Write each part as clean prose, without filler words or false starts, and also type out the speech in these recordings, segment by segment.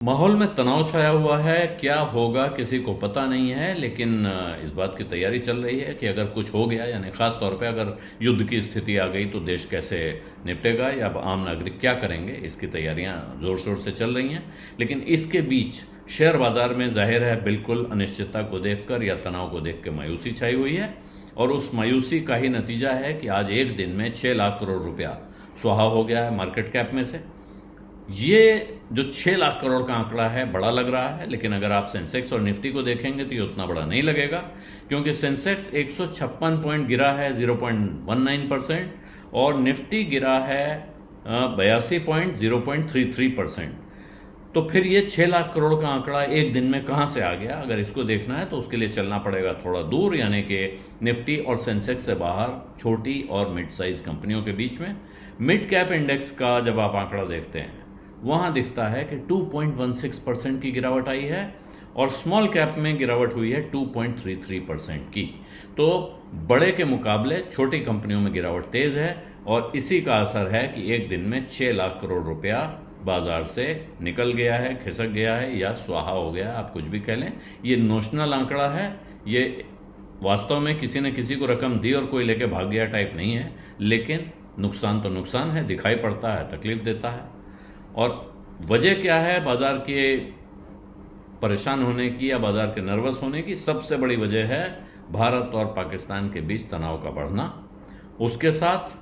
माहौल में तनाव छाया हुआ है। क्या होगा किसी को पता नहीं है, लेकिन इस बात की तैयारी चल रही है कि अगर कुछ हो गया, यानी खास तौर पे अगर युद्ध की स्थिति आ गई तो देश कैसे निपटेगा या आम नागरिक क्या करेंगे, इसकी तैयारियां जोर शोर से चल रही हैं। लेकिन इसके बीच शेयर बाजार में जाहिर है बिल्कुल अनिश्चितता को देखकर या तनाव को देख के मायूसी छाई हुई है, और उस मायूसी का ही नतीजा है कि आज एक दिन में 6 लाख करोड़ रुपया स्वाहा हो गया है मार्केट कैप में से। ये जो 6 लाख करोड़ का आंकड़ा है बड़ा लग रहा है, लेकिन अगर आप सेंसेक्स और निफ्टी को देखेंगे तो ये उतना बड़ा नहीं लगेगा, क्योंकि सेंसेक्स 156 पॉइंट गिरा है 0.19%, और निफ्टी गिरा है 82 पॉइंट 0.33%। तो फिर ये 6 लाख करोड़ का आंकड़ा एक दिन में कहां से आ गया? अगर इसको देखना है तो उसके लिए चलना पड़ेगा थोड़ा दूर, यानी कि निफ्टी और सेंसेक्स से बाहर छोटी और मिड साइज कंपनियों के बीच में। मिड कैप इंडेक्स का जब आप आंकड़ा देखते हैं वहां दिखता है कि 2.16% की गिरावट आई है, और स्मॉल कैप में गिरावट हुई है 2.33% की। तो बड़े के मुकाबले छोटी कंपनियों में गिरावट तेज है, और इसी का असर है कि एक दिन में 6 लाख करोड़ रुपया बाजार से निकल गया है, खिसक गया है या स्वाहा हो गया, आप कुछ भी कह लें। ये नोशनल आंकड़ा है, ये वास्तव में किसी ने किसी को रकम दी और कोई लेके भाग गया टाइप नहीं है, लेकिन नुकसान तो नुकसान है, दिखाई पड़ता है, तकलीफ देता है। और वजह क्या है बाजार के परेशान होने की या बाजार के नर्वस होने की? सबसे बड़ी वजह है भारत और पाकिस्तान के बीच तनाव का बढ़ना। उसके साथ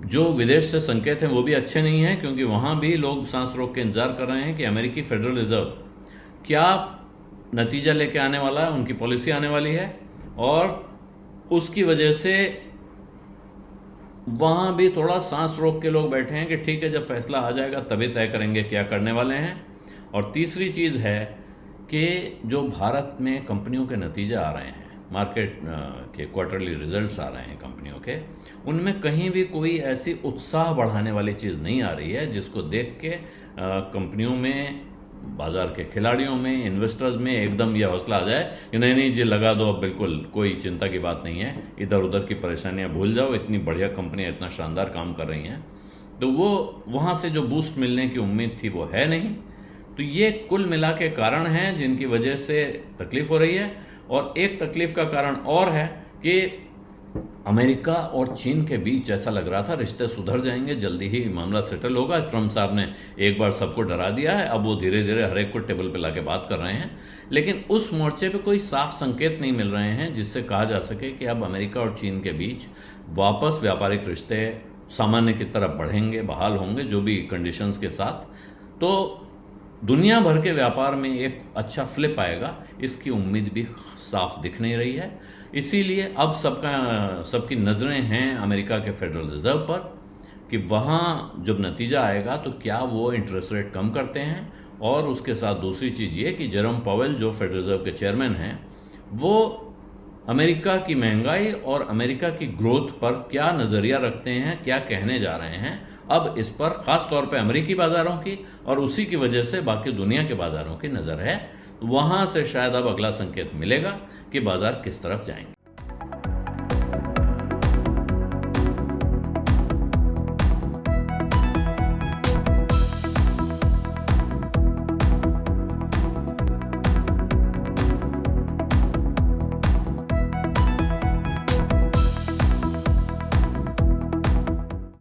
जो विदेश से संकेत हैं वो भी अच्छे नहीं हैं, क्योंकि वहां भी लोग सांस रोक के इंतजार कर रहे हैं कि अमेरिकी फेडरल रिजर्व क्या नतीजा लेके आने वाला है, उनकी पॉलिसी आने वाली है, और उसकी वजह से वहां भी थोड़ा सांस रोक के लोग बैठे हैं कि ठीक है, जब फैसला आ जाएगा तभी तय करेंगे क्या करने वाले हैं। और तीसरी चीज है कि जो भारत में कंपनियों के नतीजे आ रहे हैं, मार्केट के क्वार्टरली रिजल्ट्स आ रहे हैं कंपनियों के, उनमें कहीं भी कोई ऐसी उत्साह बढ़ाने वाली चीज नहीं आ रही है जिसको देख के कंपनियों में, बाजार के खिलाड़ियों में, इन्वेस्टर्स में एकदम यह हौसला आ जाए कि नहीं नहीं जी लगा दो, अब बिल्कुल कोई चिंता की बात नहीं है, इधर उधर की परेशानियां भूल जाओ, इतनी बढ़िया कंपनियां इतना शानदार काम कर रही हैं। तो वो वहां से जो बूस्ट मिलने की उम्मीद थी वो है नहीं। तो ये कुल मिला के कारण हैं जिनकी वजह से तकलीफ हो रही है। और एक तकलीफ का कारण और है कि अमेरिका और चीन के बीच ऐसा लग रहा था रिश्ते सुधर जाएंगे, जल्दी ही मामला सेटल होगा। ट्रंप साहब ने एक बार सबको डरा दिया है, अब वो धीरे धीरे हर एक को टेबल पे लाके बात कर रहे हैं, लेकिन उस मोर्चे पे कोई साफ संकेत नहीं मिल रहे हैं जिससे कहा जा सके कि अब अमेरिका और चीन के बीच वापस व्यापारिक रिश्ते सामान्य की तरफ बढ़ेंगे, बहाल होंगे, जो भी कंडीशंस के साथ। तो दुनिया भर के व्यापार में एक अच्छा फ्लिप आएगा, इसकी उम्मीद भी साफ दिख नहीं रही है। इसीलिए अब सबकी नजरें हैं अमेरिका के फेडरल रिजर्व पर कि वहां जब नतीजा आएगा तो क्या वो इंटरेस्ट रेट कम करते हैं। और उसके साथ दूसरी चीज ये कि जेरोम पावेल जो फेडरल रिजर्व के चेयरमैन हैं, वो अमेरिका की महंगाई और अमेरिका की ग्रोथ पर क्या नजरिया रखते हैं, क्या कहने जा रहे हैं। अब इस पर खास तौर पे अमेरिकी बाजारों की और उसी की वजह से बाकी दुनिया के बाजारों की नजर है। वहां से शायद अब अगला संकेत मिलेगा कि बाजार किस तरफ जाएंगे।